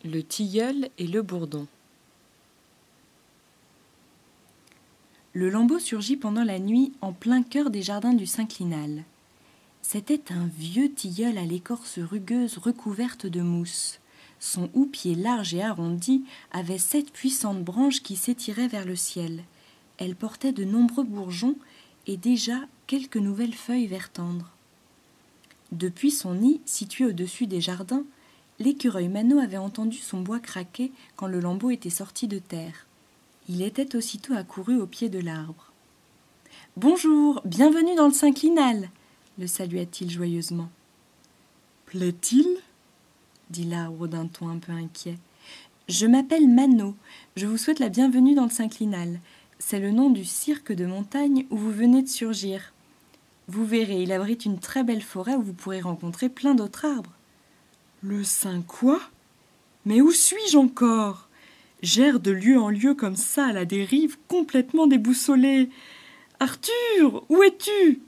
Le tilleul et le bourdon. Le lambeau surgit pendant la nuit en plein cœur des jardins du synclinal. C'était un vieux tilleul à l'écorce rugueuse recouverte de mousse. Son houppier large et arrondi avait 7 puissantes branches qui s'étiraient vers le ciel. Elles portaient de nombreux bourgeons et déjà quelques nouvelles feuilles vert tendre. Depuis son nid, situé au-dessus des jardins, l'écureuil Manot avait entendu son bois craquer quand le lambeau était sorti de terre. Il était aussitôt accouru au pied de l'arbre. « Bonjour, bienvenue dans le synclinal !» le salua-t-il joyeusement. « Plaît-il » dit l'arbre d'un ton un peu inquiet. « Je m'appelle Manot, je vous souhaite la bienvenue dans le synclinal. C'est le nom du cirque de montagne où vous venez de surgir. Vous verrez, il abrite une très belle forêt où vous pourrez rencontrer plein d'autres arbres. » « Le Saint quoi? Mais où suis-je encore? J'erre de lieu en lieu comme ça à la dérive, complètement déboussolée. Arthur, où es-tu »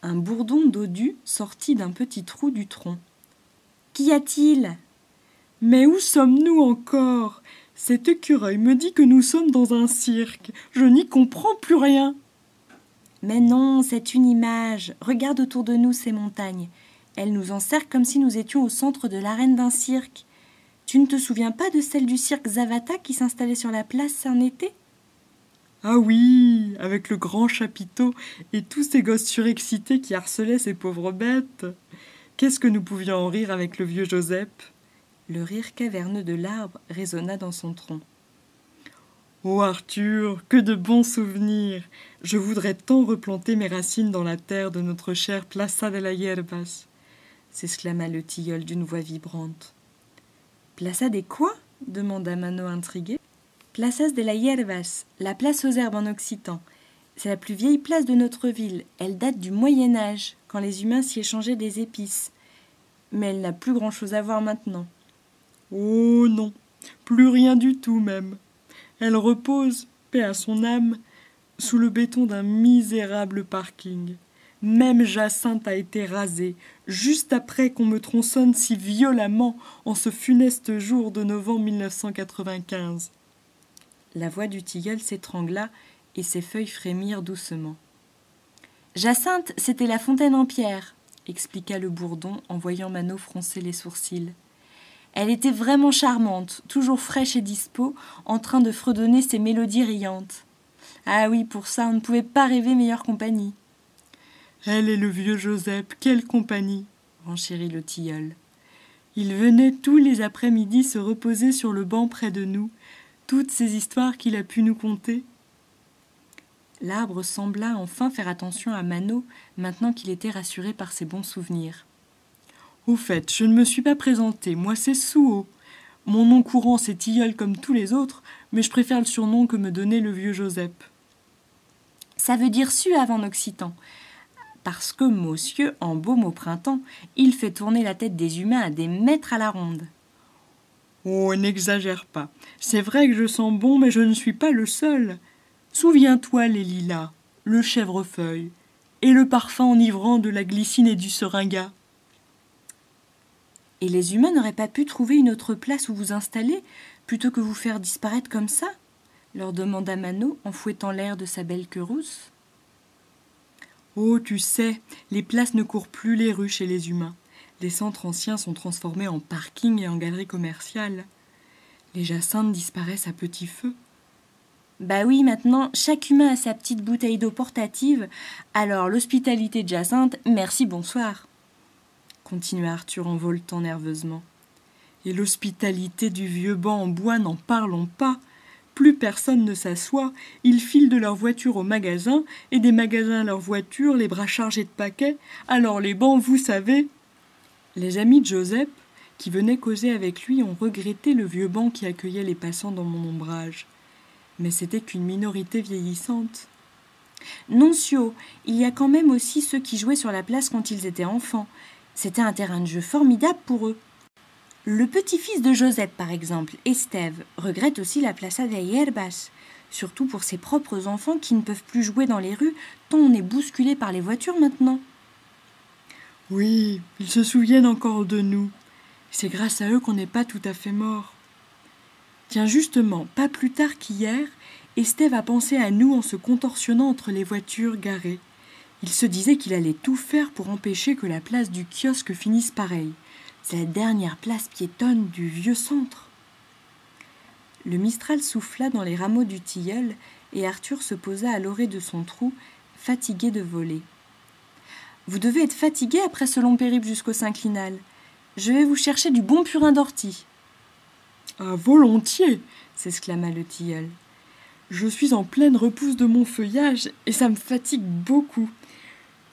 Un bourdon dodu sortit d'un petit trou du tronc. « Qu'y a-t-il » ? « Mais où sommes-nous encore? Cet écureuil me dit que nous sommes dans un cirque. Je n'y comprends plus rien. » « Mais non, c'est une image. Regarde autour de nous ces montagnes. Elles nous encerclent comme si nous étions au centre de l'arène d'un cirque. Tu ne te souviens pas de celle du cirque Zavata qui s'installait sur la place un été ? » « Ah oui, avec le grand chapiteau et tous ces gosses surexcités qui harcelaient ces pauvres bêtes. Qu'est-ce que nous pouvions en rire avec le vieux Joseph ?» Le rire caverneux de l'arbre résonna dans son tronc. « Oh Arthur, que de bons souvenirs! Je voudrais tant replanter mes racines dans la terre de notre chère Plaza de la Hierbas !» s'exclama le tilleul d'une voix vibrante. « Plaza des quoi ?» demanda Manot intrigué. « Plazas de la Hierbas, la place aux herbes en occitan. C'est la plus vieille place de notre ville. Elle date du Moyen-Âge, quand les humains s'y échangeaient des épices. Mais elle n'a plus grand-chose à voir maintenant. »« Oh non, plus rien du tout même. Elle repose, paix à son âme, sous le béton d'un misérable parking. Même Jacinthe a été rasée, juste après qu'on me tronçonne si violemment en ce funeste jour de novembre 1995. » La voix du tilleul s'étrangla et ses feuilles frémirent doucement. « Jacinthe, c'était la fontaine en pierre, » expliqua le bourdon en voyant Manot froncer les sourcils. Elle était vraiment charmante, toujours fraîche et dispo, en train de fredonner ses mélodies riantes. Ah oui, pour ça, on ne pouvait pas rêver meilleure compagnie. Elle et le vieux Joseph, quelle compagnie, renchérit le tilleul. Il venait tous les après-midi se reposer sur le banc près de nous, toutes ces histoires qu'il a pu nous conter. L'arbre sembla enfin faire attention à Manot, maintenant qu'il était rassuré par ses bons souvenirs. Au fait, je ne me suis pas présenté, moi c'est Souhaut. Mon nom courant c'est Tilleul comme tous les autres, mais je préfère le surnom que me donnait le vieux Joseph. Ça veut dire suave en occitan, parce que monsieur, en baume au printemps, il fait tourner la tête des humains à des mètres à la ronde. Oh, n'exagère pas. C'est vrai que je sens bon, mais je ne suis pas le seul. Souviens-toi les lilas, le chèvrefeuille, et le parfum enivrant de la glycine et du seringa. Et les humains n'auraient pas pu trouver une autre place où vous installer, plutôt que vous faire disparaître comme ça ? Leur demanda Manot en fouettant l'air de sa belle queue rousse. Oh, tu sais, les places ne courent plus les rues chez les humains. Les centres anciens sont transformés en parking et en galeries commerciales. Les jacinthes disparaissent à petit feu. Bah oui, maintenant, chaque humain a sa petite bouteille d'eau portative, alors l'hospitalité de Jacinthe, merci, bonsoir. Continua Arthur en voletant nerveusement. Et l'hospitalité du vieux banc en bois, n'en parlons pas. Plus personne ne s'assoit, ils filent de leur voiture au magasin, et des magasins à leur voiture, les bras chargés de paquets. Alors les bancs, vous savez. Les amis de Joseph, qui venaient causer avec lui, ont regretté le vieux banc qui accueillait les passants dans mon ombrage. Mais c'était qu'une minorité vieillissante. Noncio, il y a quand même aussi ceux qui jouaient sur la place quand ils étaient enfants. C'était un terrain de jeu formidable pour eux. Le petit-fils de Joseph, par exemple, Estève, regrette aussi la Plaza de Hierbas, surtout pour ses propres enfants qui ne peuvent plus jouer dans les rues tant on est bousculé par les voitures maintenant. Oui, ils se souviennent encore de nous. C'est grâce à eux qu'on n'est pas tout à fait morts. Tiens, justement, pas plus tard qu'hier, Estève a pensé à nous en se contorsionnant entre les voitures garées. Il se disait qu'il allait tout faire pour empêcher que la place du kiosque finisse pareil. C'est la dernière place piétonne du vieux centre. Le Mistral souffla dans les rameaux du tilleul et Arthur se posa à l'orée de son trou, fatigué de voler. « Vous devez être fatigué après ce long périple jusqu'au synclinal. Je vais vous chercher du bon purin d'ortie. »« Ah, volontiers !» s'exclama le tilleul. « Je suis en pleine repousse de mon feuillage et ça me fatigue beaucoup.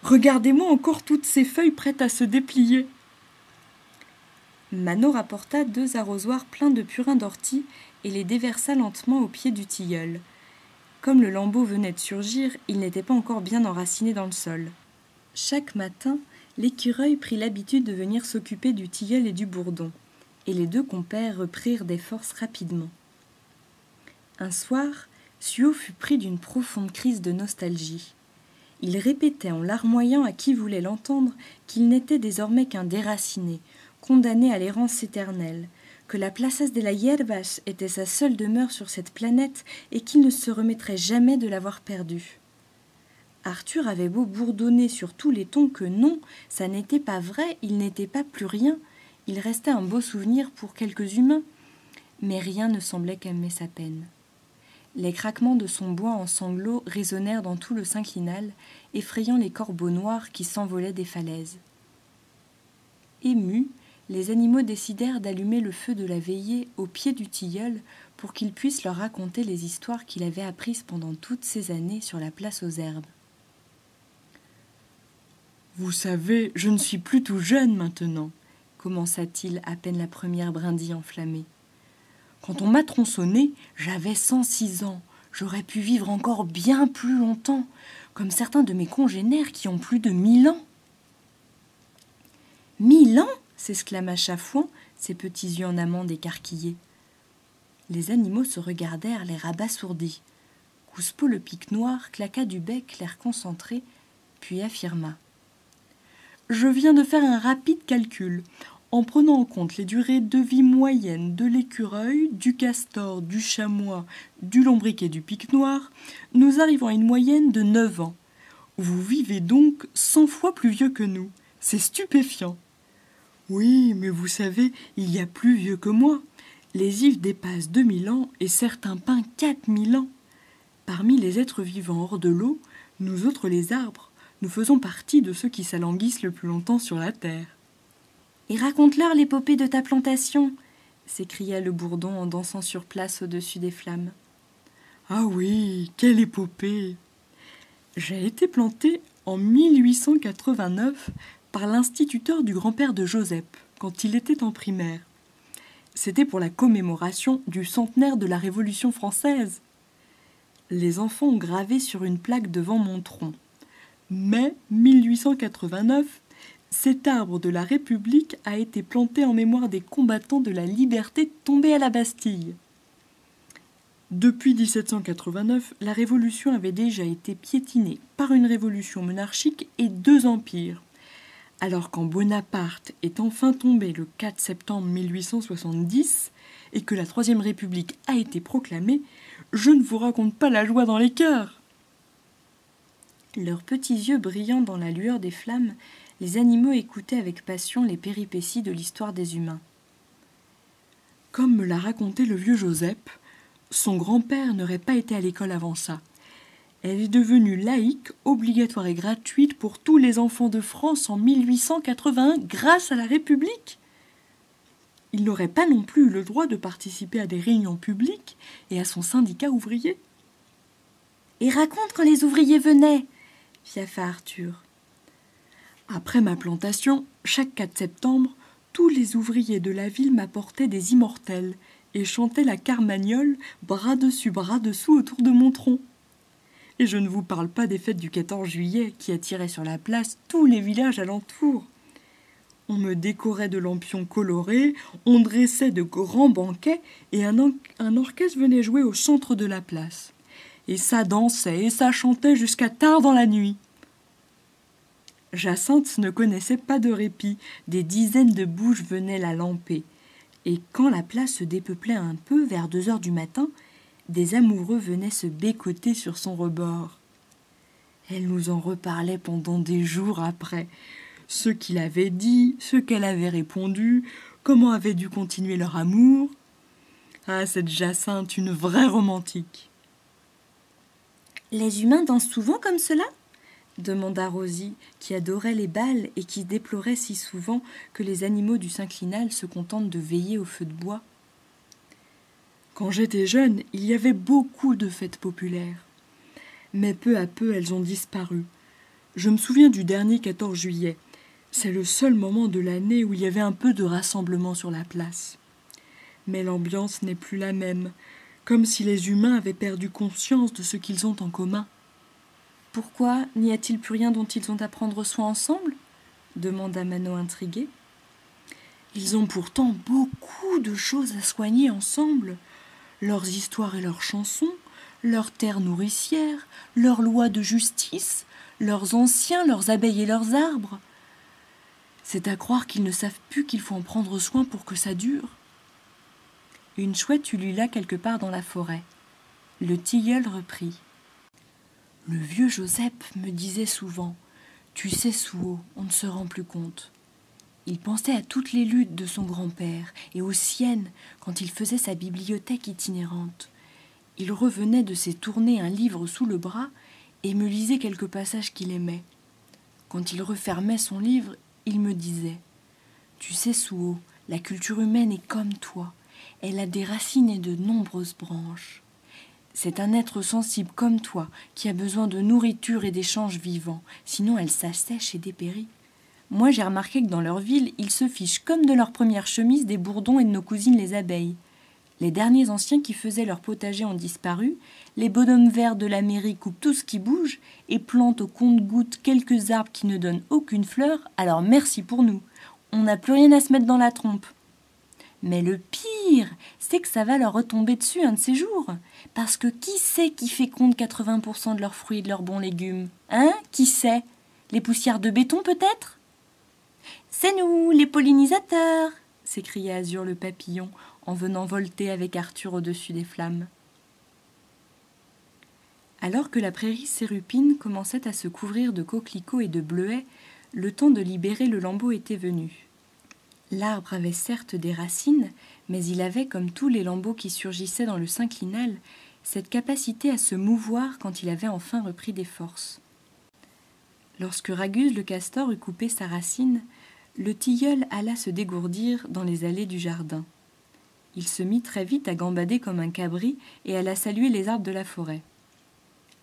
Regardez-moi encore toutes ces feuilles prêtes à se déplier. » Manot rapporta 2 arrosoirs pleins de purin d'ortie et les déversa lentement au pied du tilleul. Comme le lambeau venait de surgir, il n'était pas encore bien enraciné dans le sol. Chaque matin, l'écureuil prit l'habitude de venir s'occuper du tilleul et du bourdon, et les 2 compères reprirent des forces rapidement. Un soir, Suot fut pris d'une profonde crise de nostalgie. Il répétait en larmoyant à qui voulait l'entendre qu'il n'était désormais qu'un déraciné, condamné à l'errance éternelle, que la Plaza de la Hierbas était sa seule demeure sur cette planète et qu'il ne se remettrait jamais de l'avoir perdue. Arthur avait beau bourdonner sur tous les tons que non, ça n'était pas vrai, il n'était pas plus rien, il restait un beau souvenir pour quelques humains, mais rien ne semblait calmer sa peine. Les craquements de son bois en sanglots résonnèrent dans tout le synclinal, effrayant les corbeaux noirs qui s'envolaient des falaises. Émus, les animaux décidèrent d'allumer le feu de la veillée au pied du tilleul pour qu'ils puissent leur raconter les histoires qu'il avait apprises pendant toutes ces années sur la place aux herbes. « Vous savez, je ne suis plus tout jeune maintenant, » commença-t-il à peine la première brindille enflammée. « Quand on m'a tronçonné, j'avais 106 ans. J'aurais pu vivre encore bien plus longtemps, comme certains de mes congénères qui ont plus de 1000 ans. »« 1000 ans !» s'exclama Chafouin, ses petits yeux en amande écarquillés. Les animaux se regardèrent, l'air abasourdi. Cousteau le pic noir claqua du bec, l'air concentré, puis affirma. « Je viens de faire un rapide calcul. En prenant en compte les durées de vie moyennes de l'écureuil, du castor, du chamois, du lombric et du pic noir, nous arrivons à une moyenne de 9 ans. Vous vivez donc 100 fois plus vieux que nous. C'est stupéfiant. » « Oui, mais vous savez, il y a plus vieux que moi. Les ifs dépassent 2000 ans et certains pins 4000 ans. Parmi les êtres vivants hors de l'eau, nous autres les arbres, nous faisons partie de ceux qui s'alanguissent le plus longtemps sur la terre. »« Et raconte-leur l'épopée de ta plantation !» s'écria le bourdon en dansant sur place au-dessus des flammes. « Ah oui, quelle épopée ! J'ai été planté en 1889 par l'instituteur du grand-père de Joseph, quand il était en primaire. C'était pour la commémoration du centenaire de la Révolution française. Les enfants ont gravé sur une plaque devant mon tronc. Mai 1889, cet arbre de la République a été planté en mémoire des combattants de la liberté tombés à la Bastille. Depuis 1789, la Révolution avait déjà été piétinée par une révolution monarchique et 2 empires. Alors quand Bonaparte est enfin tombé le 4 septembre 1870 et que la Troisième République a été proclamée, je ne vous raconte pas la joie dans les cœurs. » Leurs petits yeux brillant dans la lueur des flammes, les animaux écoutaient avec passion les péripéties de l'histoire des humains. Comme me l'a raconté le vieux Joseph, son grand-père n'aurait pas été à l'école avant ça. Elle est devenue laïque, obligatoire et gratuite pour tous les enfants de France en 1881 grâce à la République. Il n'aurait pas non plus eu le droit de participer à des réunions publiques et à son syndicat ouvrier. « Et raconte quand les ouvriers venaient !» piaffa Arthur. Après ma plantation, chaque 4 septembre, tous les ouvriers de la ville m'apportaient des immortels et chantaient la carmagnole bras dessus, bras dessous autour de mon tronc. Et je ne vous parle pas des fêtes du 14 juillet qui attiraient sur la place tous les villages alentours. On me décorait de lampions colorés, on dressait de grands banquets et un orchestre venait jouer au centre de la place. Et ça dansait et ça chantait jusqu'à tard dans la nuit. Jacinthe ne connaissait pas de répit, des dizaines de bouches venaient la lamper. Et quand la place se dépeuplait un peu, vers 2 heures du matin, des amoureux venaient se bécoter sur son rebord. Elle nous en reparlait pendant des jours après. Ce qu'il avait dit, ce qu'elle avait répondu, comment avait dû continuer leur amour. Ah, cette Jacinthe, une vraie romantique. « Les humains dansent souvent comme cela ?» demanda Rosie, qui adorait les bals et qui déplorait si souvent que les animaux du synclinal se contentent de veiller au feu de bois. Quand j'étais jeune, il y avait beaucoup de fêtes populaires. Mais peu à peu, elles ont disparu. Je me souviens du dernier 14 juillet. C'est le seul moment de l'année où il y avait un peu de rassemblement sur la place. Mais l'ambiance n'est plus la même, comme si les humains avaient perdu conscience de ce qu'ils ont en commun. « Pourquoi n'y a-t-il plus rien dont ils ont à prendre soin ensemble ?» demanda Manon intriguée. « Ils ont pourtant beaucoup de choses à soigner ensemble. Leurs histoires et leurs chansons, leurs terres nourricières, leurs lois de justice, leurs anciens, leurs abeilles et leurs arbres. C'est à croire qu'ils ne savent plus qu'il faut en prendre soin pour que ça dure. » Une chouette ulula quelque part dans la forêt. Le tilleul reprit. « Le vieux Joseph me disait souvent « Tu sais, Souhaut, on ne se rend plus compte. » Il pensait à toutes les luttes de son grand-père et aux siennes quand il faisait sa bibliothèque itinérante. Il revenait de ses tournées un livre sous le bras et me lisait quelques passages qu'il aimait. Quand il refermait son livre, il me disait « Tu sais, Souhaut, la culture humaine est comme toi. Elle a des racines et de nombreuses branches. C'est un être sensible comme toi qui a besoin de nourriture et d'échanges vivants, sinon elle s'assèche et dépérit. Moi, j'ai remarqué que dans leur ville, ils se fichent comme de leur première chemise des bourdons et de nos cousines les abeilles. Les derniers anciens qui faisaient leur potager ont disparu, les bonhommes verts de la mairie coupent tout ce qui bouge et plantent au compte-gouttes quelques arbres qui ne donnent aucune fleur, alors merci pour nous. On n'a plus rien à se mettre dans la trompe. Mais le pire, c'est que ça va leur retomber dessus un de ces jours. Parce que qui c'est qui féconde 80% de leurs fruits et de leurs bons légumes? Hein? Qui c'est? Les poussières de béton peut-être? C'est nous, les pollinisateurs! S'écria Azur le papillon en venant volter avec Arthur au-dessus des flammes. Alors que la prairie sérupine commençait à se couvrir de coquelicots et de bleuets, le temps de libérer le lambeau était venu. L'arbre avait certes des racines, mais il avait, comme tous les lambeaux qui surgissaient dans le synclinal, cette capacité à se mouvoir quand il avait enfin repris des forces. Lorsque Raguse le castor eut coupé sa racine, le tilleul alla se dégourdir dans les allées du jardin. Il se mit très vite à gambader comme un cabri et alla saluer les arbres de la forêt.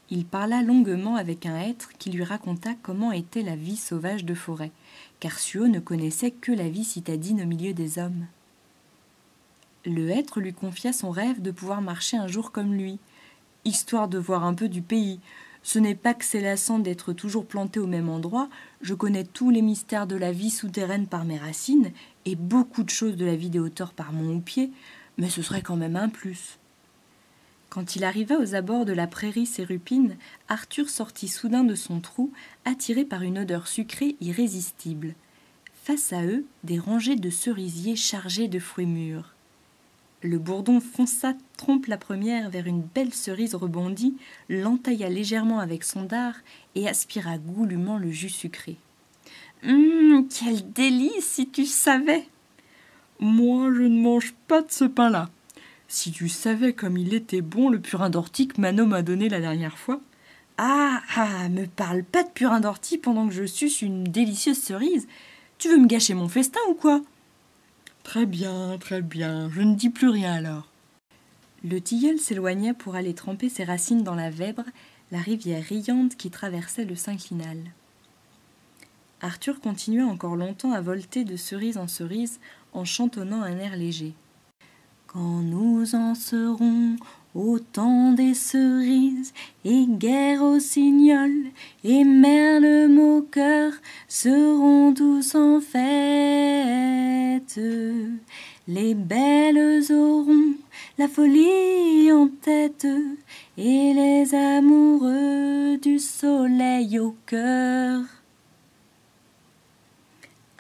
Il parla longuement avec un hêtre qui lui raconta comment était la vie sauvage de forêt, car Suo ne connaissait que la vie citadine au milieu des hommes. Le hêtre lui confia son rêve de pouvoir marcher un jour comme lui, histoire de voir un peu du pays. Ce n'est pas que c'est lassant d'être toujours planté au même endroit, je connais tous les mystères de la vie souterraine par mes racines et beaucoup de choses de la vie des hauteurs par mon houppier, mais ce serait quand même un plus. Quand il arriva aux abords de la prairie sérupine, Arthur sortit soudain de son trou, attiré par une odeur sucrée irrésistible. Face à eux, des rangées de cerisiers chargés de fruits mûrs. Le bourdon fonça trompe la première vers une belle cerise rebondie, l'entailla légèrement avec son dard et aspira goulûment le jus sucré. « Quel délice, si tu savais !»« Moi, je ne mange pas de ce pain-là. Si tu savais comme il était bon le purin d'ortie que Manon m'a donné la dernière fois. »« Ah, me parle pas de purin d'ortie pendant que je suce une délicieuse cerise. Tu veux me gâcher mon festin ou quoi ?» Très bien, je ne dis plus rien alors. » Le tilleul s'éloigna pour aller tremper ses racines dans la Vèbre, la rivière riante qui traversait le synclinal. Arthur continua encore longtemps à volter de cerise en cerise en chantonnant un air léger. Quand nous en serons au temps des cerises, et Guerre au Signol, et Merle moqueur seront tous en fête. Les belles auront la folie en tête, et les amoureux du soleil au cœur.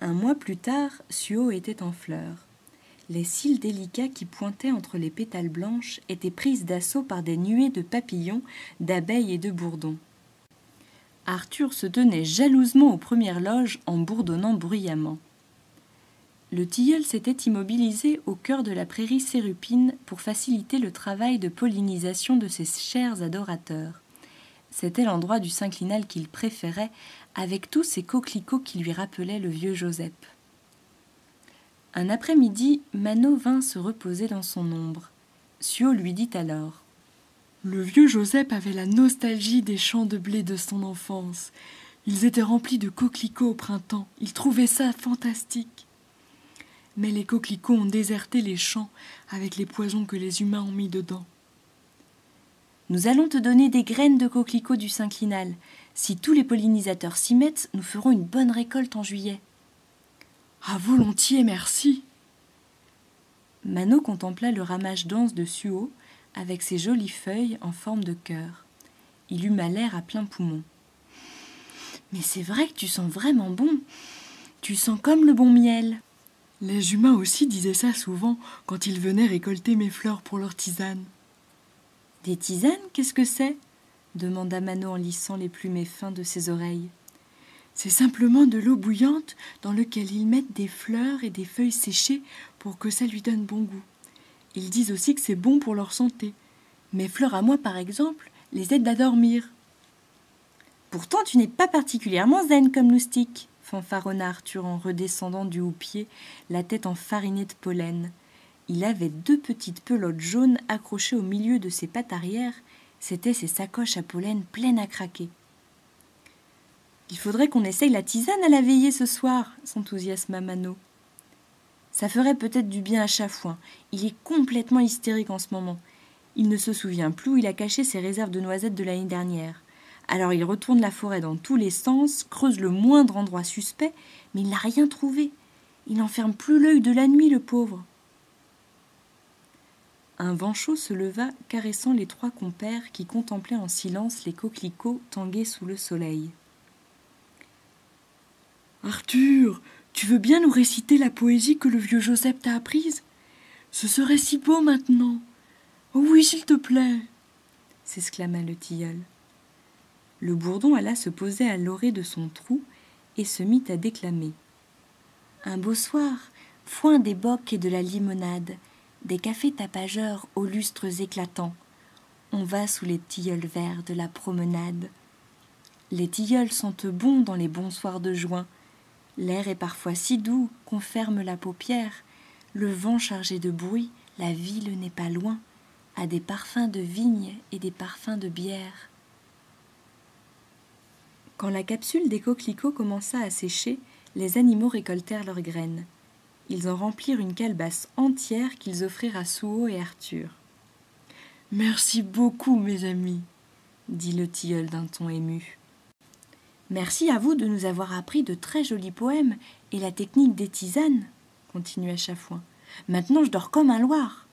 Un mois plus tard, Suo était en fleurs. Les cils délicats qui pointaient entre les pétales blanches étaient prises d'assaut par des nuées de papillons, d'abeilles et de bourdons. Arthur se tenait jalousement aux premières loges en bourdonnant bruyamment. Le tilleul s'était immobilisé au cœur de la prairie sérupine pour faciliter le travail de pollinisation de ses chers adorateurs. C'était l'endroit du synclinal qu'il préférait, avec tous ces coquelicots qui lui rappelaient le vieux Joseph. Un après-midi, Manot vint se reposer dans son ombre. Suo lui dit alors : « Le vieux Joseph avait la nostalgie des champs de blé de son enfance. Ils étaient remplis de coquelicots au printemps. Il trouvait ça fantastique. Mais les coquelicots ont déserté les champs avec les poisons que les humains ont mis dedans. » « Nous allons te donner des graines de coquelicots du synclinal. Si tous les pollinisateurs s'y mettent, nous ferons une bonne récolte en juillet. » « Ah, volontiers, merci !» Manot contempla le ramage dense de Suo avec ses jolies feuilles en forme de cœur. Il huma l'air à plein poumon. « Mais c'est vrai que tu sens vraiment bon. Tu sens comme le bon miel. » Les humains aussi disaient ça souvent quand ils venaient récolter mes fleurs pour leurs tisanes. « Des tisanes, qu'est-ce que c'est ?» demanda Manot en lissant les plumets fins de ses oreilles. C'est simplement de l'eau bouillante dans laquelle ils mettent des fleurs et des feuilles séchées pour que ça lui donne bon goût. Ils disent aussi que c'est bon pour leur santé. Mes fleurs à moi, par exemple, les aident à dormir. « Pourtant, tu n'es pas particulièrement zen comme loustic, » fanfaronna Arthur en redescendant du houppier, la tête enfarinée de pollen. Il avait 2 petites pelotes jaunes accrochées au milieu de ses pattes arrière. C'étaient ses sacoches à pollen pleines à craquer. « Il faudrait qu'on essaye la tisane à la veillée ce soir, » s'enthousiasma Manot. « Ça ferait peut-être du bien à Chafouin. Il est complètement hystérique en ce moment. Il ne se souvient plus où il a caché ses réserves de noisettes de l'année dernière. Alors il retourne la forêt dans tous les sens, creuse le moindre endroit suspect, mais il n'a rien trouvé. Il n'enferme plus l'œil de la nuit, le pauvre. » Un vent chaud se leva, caressant les 3 compères qui contemplaient en silence les coquelicots tangués sous le soleil. « Arthur, tu veux bien nous réciter la poésie que le vieux Joseph t'a apprise ? Ce serait si beau maintenant. Oh oui, s'il te plaît !» s'exclama le tilleul. Le bourdon alla se poser à l'orée de son trou et se mit à déclamer. « Un beau soir, foin des bocs et de la limonade, des cafés tapageurs aux lustres éclatants. On va sous les tilleuls verts de la promenade. Les tilleuls sentent bon dans les bons soirs de juin. L'air est parfois si doux qu'on ferme la paupière. Le vent chargé de bruit, la ville n'est pas loin, a des parfums de vigne et des parfums de bière. » Quand la capsule des coquelicots commença à sécher, les animaux récoltèrent leurs graines. Ils en remplirent une calebasse entière qu'ils offrirent à Suo et Arthur. « Merci beaucoup, mes amis, » dit le tilleul d'un ton ému. « Merci à vous de nous avoir appris de très jolis poèmes et la technique des tisanes, » continua Chafouin. « Maintenant, je dors comme un loir. »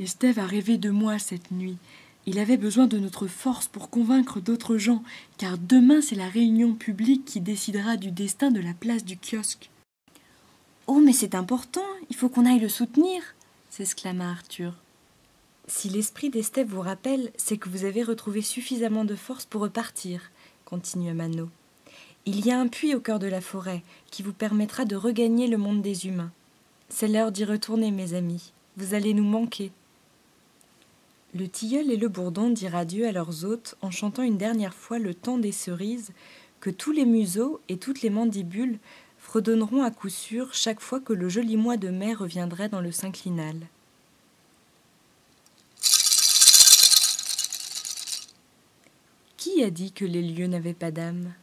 Estève a rêvé de moi cette nuit. Il avait besoin de notre force pour convaincre d'autres gens, car demain c'est la réunion publique qui décidera du destin de la place du kiosque. « Oh, mais c'est important, il faut qu'on aille le soutenir !» s'exclama Arthur. « Si l'esprit d'Estève vous rappelle, c'est que vous avez retrouvé suffisamment de force pour repartir, » continua Manot. « Il y a un puits au cœur de la forêt qui vous permettra de regagner le monde des humains. C'est l'heure d'y retourner, mes amis. Vous allez nous manquer. » Le tilleul et le bourdon dirent adieu à leurs hôtes en chantant une dernière fois le temps des cerises que tous les museaux et toutes les mandibules fredonneront à coup sûr chaque fois que le joli mois de mai reviendrait dans le synclinal. Qui a dit que les lieux n'avaient pas d'âme ?